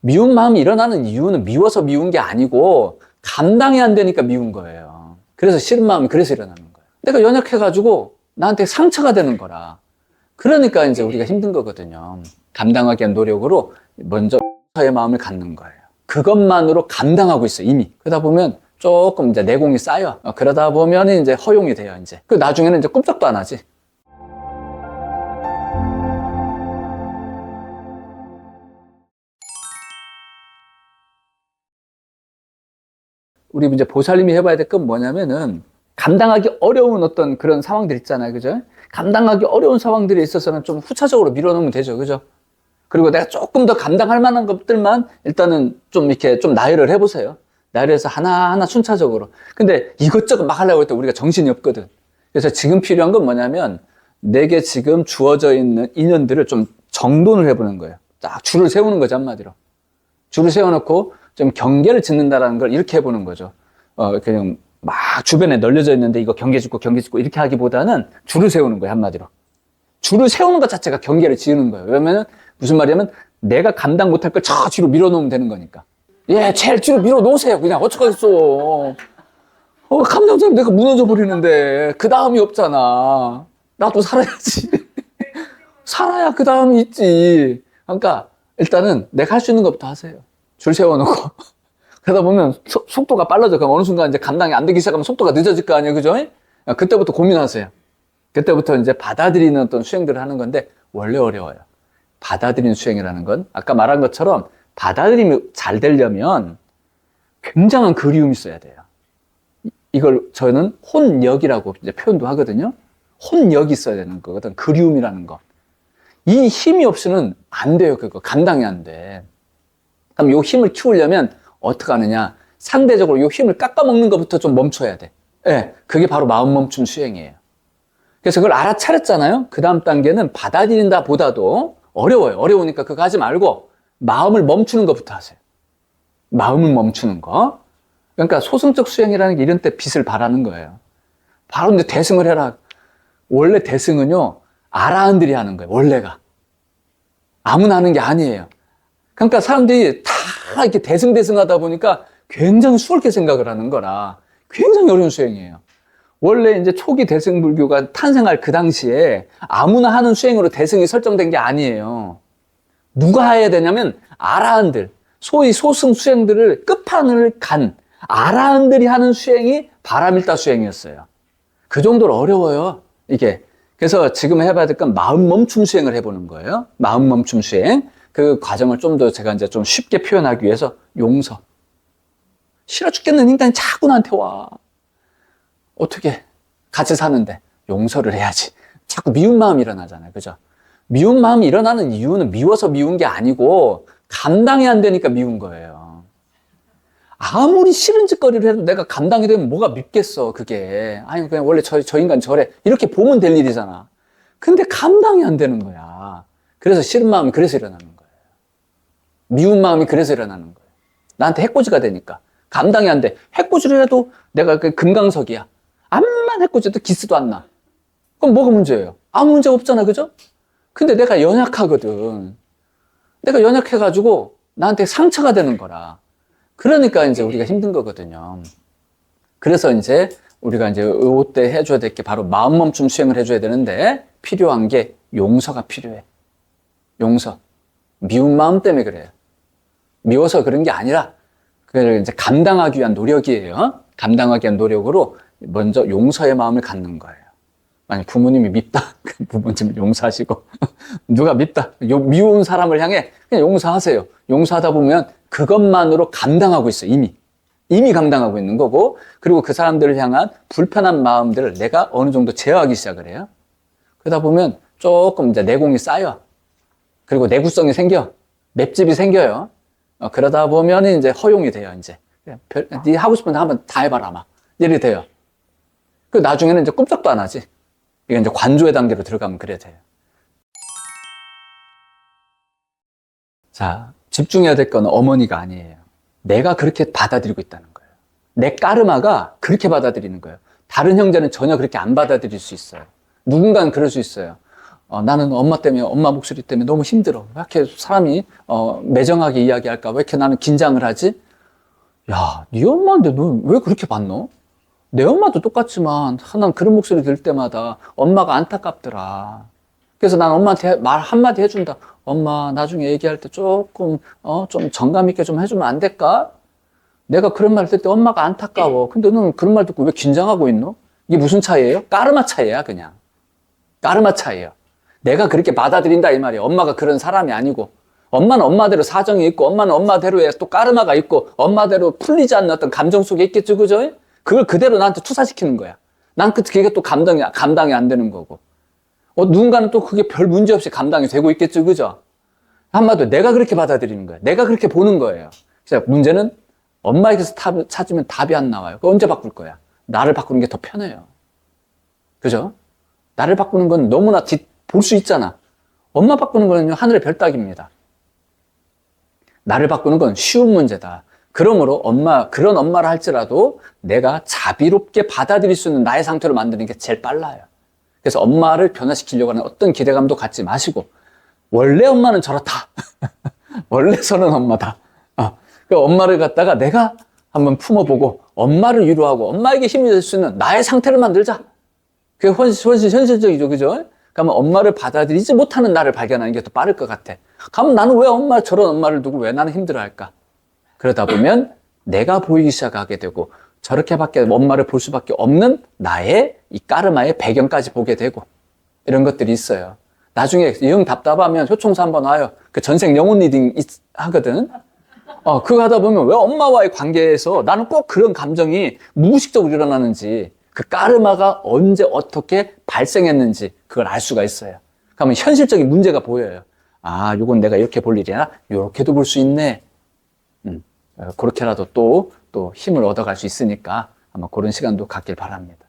미운 마음이 일어나는 이유는 미워서 미운 게 아니고 감당이 안 되니까 미운 거예요. 그래서 싫은 마음이 그래서 일어나는 거예요. 내가 연약해가지고 나한테 상처가 되는 거라. 그러니까 이제 우리가 힘든 거거든요. 감당하기 위한 노력으로 먼저 용서의 마음을 갖는 거예요. 그것만으로 감당하고 있어요, 이미. 그러다 보면 조금 이제 내공이 쌓여. 그러다 보면 이제 허용이 돼요, 이제. 그 나중에는 이제 꼼짝도 안 하지. 우리 이제 보살님이 해봐야 될 건 뭐냐면은 감당하기 어려운 어떤 그런 상황들 있잖아요, 그죠? 감당하기 어려운 상황들에 있어서는 좀 후차적으로 밀어놓으면 되죠, 그죠? 그리고 내가 조금 더 감당할 만한 것들만 일단은 좀 이렇게 좀 나열을 해보세요. 나열을 해서 하나하나 순차적으로. 근데 이것저것 막 하려고 할 때 우리가 정신이 없거든. 그래서 지금 필요한 건 뭐냐면 내게 지금 주어져 있는 인연들을 좀 정돈을 해보는 거예요. 딱 줄을 세우는 거죠, 한마디로. 줄을 세워놓고 좀 경계를 짓는다라는 걸 이렇게 해보는 거죠. 그냥 막 주변에 널려져 있는데 이거 경계 짓고 이렇게 하기보다는 줄을 세우는 거예요, 한마디로. 줄을 세우는 것 자체가 경계를 지으는 거예요. 왜냐면 무슨 말이냐면 내가 감당 못할 걸 저 뒤로 밀어놓으면 되는 거니까. 예, 제일 뒤로 밀어놓으세요. 그냥 어쩌겠어. 감당자면 내가 무너져 버리는데 그 다음이 없잖아. 나도 살아야지. 살아야 그 다음이 있지. 그러니까 일단은 내가 할 수 있는 것부터 하세요. 줄 세워놓고. 그러다 보면 속도가 빨라져. 그럼 어느 순간 이제 감당이 안 되기 시작하면 속도가 늦어질 거 아니에요, 그죠? 그때부터 고민하세요. 그때부터 이제 받아들이는 어떤 수행들을 하는 건데 원래 어려워요. 받아들이는 수행이라는 건 아까 말한 것처럼 받아들임이 잘 되려면 굉장한 그리움이 있어야 돼요. 이걸 저는 혼력이라고 이제 표현도 하거든요. 혼력이 있어야 되는 거거든. 그리움이라는 거. 이 힘이 없이는 안 돼요, 그거. 감당이 안 돼. 그럼 요 힘을 키우려면 어떻게 하느냐? 상대적으로 요 힘을 깎아먹는 것부터 좀 멈춰야 돼. 예, 그게 바로 마음 멈춤 수행이에요. 그래서 그걸 알아차렸잖아요? 그 다음 단계는 받아들인다 보다도 어려워요. 어려우니까 그거 하지 말고 마음을 멈추는 것부터 하세요. 마음을 멈추는 거. 그러니까 소승적 수행이라는 게 이런 때 빛을 발하는 거예요. 바로 이제 대승을 해라. 원래 대승은요, 아라한들이 하는 거예요, 원래가. 아무나 하는 게 아니에요. 그러니까 사람들이 다 이렇게 대승 하다 보니까 굉장히 수월하게 생각을 하는 거라 굉장히 어려운 수행이에요. 원래 이제 초기 대승 불교가 탄생할 그 당시에 아무나 하는 수행으로 대승이 설정된 게 아니에요. 누가 해야 되냐면 아라한들, 소위 소승 수행들을 끝판을 간 아라한들이 하는 수행이 바라밀타 수행이었어요. 그 정도로 어려워요, 이게. 그래서 지금 해봐야 될 건 마음 멈춤 수행을 해보는 거예요. 마음 멈춤 수행. 그 과정을 좀 더 제가 이제 좀 쉽게 표현하기 위해서 용서. 싫어 죽겠는 인간이 자꾸 나한테 와. 어떻게 같이 사는데 용서를 해야지. 자꾸 미운 마음이 일어나잖아요, 그죠? 미운 마음이 일어나는 이유는 미워서 미운 게 아니고 감당이 안 되니까 미운 거예요. 아무리 싫은 짓거리를 해도 내가 감당이 되면 뭐가 밉겠어, 그게. 아니, 그냥 원래 저 인간 저래. 이렇게 보면 될 일이잖아. 근데 감당이 안 되는 거야. 그래서 싫은 마음이 그래서 일어나는 거예요. 미운 마음이 그래서 일어나는 거예요. 나한테 해코지가 되니까. 감당이 안 돼. 해코지를 해도 내가 그 금강석이야. 암만 해코지도 기스도 안 나. 그럼 뭐가 문제예요? 아무 문제 없잖아, 그죠? 근데 내가 연약하거든. 내가 연약해가지고 나한테 상처가 되는 거라. 그러니까 이제 우리가 힘든 거거든요. 그래서 이제 우리가 이제 이때 해줘야 될 게 바로 마음 멈춤 수행을 해줘야 되는데 필요한 게 용서가 필요해. 용서. 미운 마음 때문에 그래요. 미워서 그런 게 아니라 그걸 이제 감당하기 위한 노력이에요. 감당하기 위한 노력으로 먼저 용서의 마음을 갖는 거예요. 만약 부모님이 밉다, 부모님을 용서하시고 누가 밉다, 미운 사람을 향해 그냥 용서하세요. 용서하다 보면 그것만으로 감당하고 있어요. 이미 감당하고 있는 거고, 그리고 그 사람들을 향한 불편한 마음들을 내가 어느 정도 제어하기 시작을 해요. 그러다 보면 조금 이제 내공이 쌓여. 그리고 내구성이 생겨. 맷집이 생겨요. 그러다 보면 이제 허용이 돼요, 이제. 네 하고 싶은 데 한번 다 해봐라, 막. 이렇게 돼요. 그 나중에는 이제 꼼짝도 안 하지. 이게 이제 관조의 단계로 들어가면 그래 돼요. 자, 집중해야 될 건 어머니가 아니에요. 내가 그렇게 받아들이고 있다는 거예요. 내 까르마가 그렇게 받아들이는 거예요. 다른 형제는 전혀 그렇게 안 받아들일 수 있어요. 누군가는 그럴 수 있어요. 나는 엄마 때문에, 엄마 목소리 때문에 너무 힘들어. 왜 이렇게 사람이, 매정하게 이야기할까? 왜 이렇게 나는 긴장을 하지? 야, 네 엄마인데 너 왜 그렇게 받노? 내 엄마도 똑같지만, 난 그런 목소리 들을 때마다 엄마가 안타깝더라. 그래서 난 엄마한테 말 한마디 해준다. 엄마, 나중에 얘기할 때 조금, 좀 정감 있게 좀 해주면 안 될까? 내가 그런 말 들을 때 엄마가 안타까워. 근데 너는 그런 말 듣고 왜 긴장하고 있노? 이게 무슨 차이예요? 까르마 차이야, 그냥. 까르마 차이예요. 내가 그렇게 받아들인다, 이 말이에요. 엄마가 그런 사람이 아니고. 엄마는 엄마대로 사정이 있고, 엄마는 엄마대로의 또 까르마가 있고, 엄마대로 풀리지 않는 어떤 감정 속에 있겠죠, 그죠? 그걸 그대로 나한테 투사시키는 거야. 난 그게 또 감당이 안 되는 거고. 누군가는 또 그게 별 문제 없이 감당이 되고 있겠죠, 그죠? 한마디로 내가 그렇게 받아들이는 거야. 내가 그렇게 보는 거예요. 그래서 문제는 엄마에게서 찾으면 답이 안 나와요. 그거 언제 바꿀 거야? 나를 바꾸는 게 더 편해요. 그죠? 나를 바꾸는 건 너무나 볼 수 있잖아. 엄마 바꾸는 거는요, 하늘의 별 따기입니다. 나를 바꾸는 건 쉬운 문제다. 그러므로 그런 엄마를 할지라도 내가 자비롭게 받아들일 수 있는 나의 상태로 만드는 게 제일 빨라요. 그래서 엄마를 변화시키려고 하는 어떤 기대감도 갖지 마시고, 원래 엄마는 저렇다. 원래 저런 엄마다. 그 엄마를 갖다가 내가 한번 품어보고, 엄마를 위로하고, 엄마에게 힘이 될 수 있는 나의 상태를 만들자. 그게 훨씬 현실적이죠, 그죠? 그러면 엄마를 받아들이지 못하는 나를 발견하는 게 더 빠를 것 같아. 그러면 나는 왜 저런 엄마를 두고 왜 나는 힘들어할까? 그러다 보면 내가 보이기 시작하게 되고, 저렇게밖에 엄마를 볼 수밖에 없는 나의 이 까르마의 배경까지 보게 되고, 이런 것들이 있어요. 나중에 영 답답하면 효총사 한번 와요. 그 전생 영혼 리딩 하거든. 그거 하다 보면 왜 엄마와의 관계에서 나는 꼭 그런 감정이 무의식적으로 일어나는지, 그 까르마가 언제 어떻게 발생했는지 그걸 알 수가 있어요. 그러면 현실적인 문제가 보여요. 이건 내가 이렇게 볼 일이야? 이렇게도 볼 수 있네. 그렇게라도 또 힘을 얻어갈 수 있으니까 아마 그런 시간도 갖길 바랍니다.